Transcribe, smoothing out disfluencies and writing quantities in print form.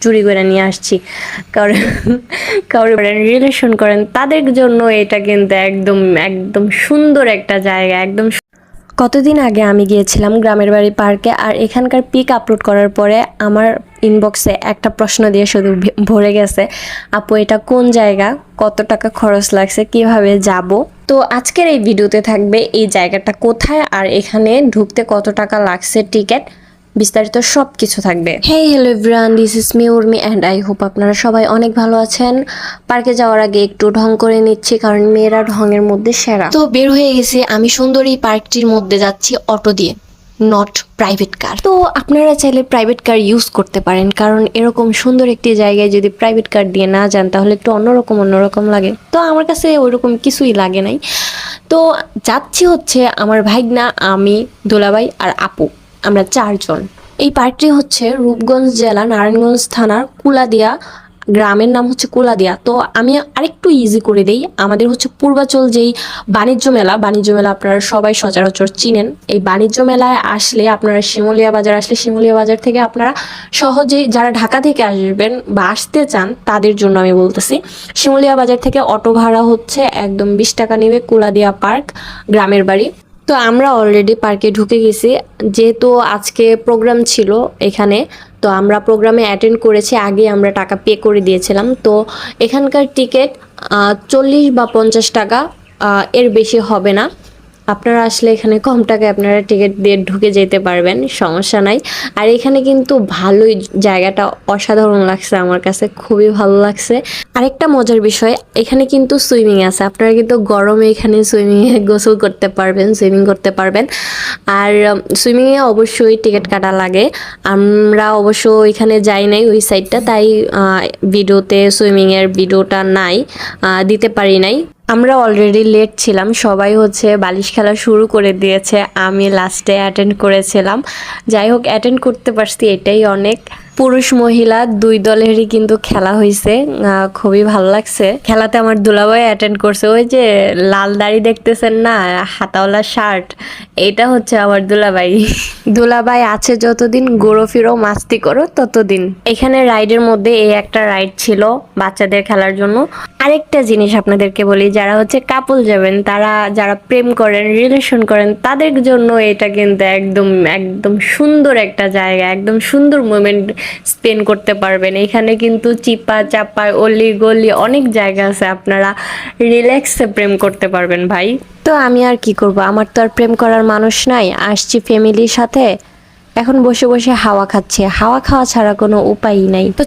চুরি করে নিয়ে আসছি। কারণ কারো রিলেশন করেন তাদের জন্য এটা কিন্তু একদম একদম সুন্দর একটা জায়গা। একদম কতদিন আগে আমি গিয়েছিলাম গ্রামের বাড়ি পার্কে, আর এখানকার পিক আপলোড করার পরে আমার ইনবক্সে একটা প্রশ্ন দিয়ে শুধু ভরে গেছে, আপু এটা কোন জায়গা, কত টাকা খরচ লাগছে, কিভাবে যাব। তো আজকের এই ভিডিওতে থাকবে এই জায়গাটা কোথায় আর এখানে ঢুকতে কত টাকা লাগছে টিকিট, বিস্তারিত সব কিছু থাকবে। Hey hello everyone, this is me Urmi and I hope আপনারা সবাই অনেক ভালো আছেন। পার্কে যাওয়ার আগে একটু ঢং করে নিচ্ছি, কারণ মেয়েরা ঢঙের মধ্যে সেরা। তো বের হয়ে গেছি, আমি সুন্দর এই পার্কটির মধ্যে যাচ্ছি অটো দিয়ে, নট প্রাইভেট কার। তো আপনারা চাইলে প্রাইভেট কার ইউজ করতে পারেন, কারণ এরকম সুন্দর একটি জায়গায় যদি প্রাইভেট কার দিয়ে না যান তাহলে একটু অন্যরকম লাগে। তো আমার কাছে ওইরকম কিছুই লাগে নাই। তো যাচ্ছি হচ্ছে আমার ভাইগনা, আমি, দুলাভাই আর আপু, আমরা 4 জন। এই পার্কটি হচ্ছে রূপগঞ্জ জেলা নারায়ণগঞ্জ থানার কুলাদিয়া গ্রামের নাম হচ্ছে কুলাদিয়া। তো আমি আরেকটু ইজি করে দেই, আমাদের হচ্ছে পূর্বাচল যেই বাণিজ্য মেলা আপনারা সবাই সচরাচর চিনেন। এই বাণিজ্য মেলায় আসলে আপনারা শিমুলিয়া বাজার আসলে শিমুলিয়া বাজার থেকে আপনারা সহজেই, যারা ঢাকা থেকে আসবেন বা আসতে চান তাদের জন্য আমি বলতেছি, শিমুলিয়া বাজার থেকে অটো ভাড়া হচ্ছে একদম 20 টাকা নেবে কুলাদিয়া পার্ক গ্রামের বাড়ি। তো আমরা অলরেডি পার্কে ঢুকে গেছি, যেহেতু আজকে প্রোগ্রাম ছিল এখানে। তো আমরা প্রোগ্রামে অ্যাটেন্ড করেছি, আগে আমরা টাকা পে করে দিয়েছিলাম। তো এখানকার টিকিট 40 বা 50 টাকা, এর বেশি হবে না। আপনারা আসলে এখানে কম টাকায় আপনারা টিকিট দিয়ে ঢুকে যেতে পারবেন, সমস্যা নাই। আর এখানে কিন্তু ভালোই, জায়গাটা অসাধারণ লাগছে, আমার কাছে খুবই ভালো লাগছে। আরেকটা মজার বিষয়, এখানে কিন্তু সুইমিং আছে, আপনারা কিন্তু গরমে এখানে সুইমিংয়ে গোসল করতে পারবেন, সুইমিং করতে পারবেন। আর সুইমিংয়ে অবশ্যই টিকিট কাটা লাগে। আমরা অবশ্য এখানে যাই নাই ওই সাইডটা, তাই ভিডিওতে সুইমিংয়ের ভিডিওটা নাই, দিতে পারি নাই। আমরা অলরেডি লেট ছিলাম, সবাই হচ্ছে বালিশ খেলা শুরু করে দিয়েছে, আমি লাস্টে অ্যাটেন্ড করেছিলাম। যাই হোক, অ্যাটেন্ড করতে পারছি, এটাই অনেক। পুরুষ মহিলা 2 দলেরই কিন্তু খেলা হয়েছে, খুবই ভালো লাগছে। খেলাতে আমার দুলাভাই অ্যাটেন্ড করছে, ওই যে লাল দাড়ি দেখতেছেন না, হাতাওয়ালা শার্ট, এটা হচ্ছে আমার দুলাভাই। দুলাভাই আছে যতদিন, ঘোরো ফিরো মাস্তি করো ততদিন। এখানে রাইডের মধ্যে এই একটা রাইড ছিল বাচ্চাদের খেলার জন্য। আরেকটা জিনিস আপনাদেরকে বলি, যারা হচ্ছে কাপল যাবেন, তারা যারা প্রেম করেন, রিলেশন করেন, তাদের জন্য এটা কিন্তু একদম একদম সুন্দর একটা জায়গা, একদম সুন্দর মোমেন্ট স্পেন্ড করতে পারবেন। এখানে কিন্তু চিপা চাপায় অলি গলি অনেক জায়গা আছে, আপনারা রিল্যাক্সে প্রেম করতে পারবেন ভাই। তো আমি আর কি করব, আমার তো আর প্রেম করার মানুষ নাই, আসছি ফ্যামিলির সাথে, এখন বসে বসে হাওয়া খাচ্ছে, হাওয়া খাওয়া ছাড়া কোনো উপায়ই নাই। তো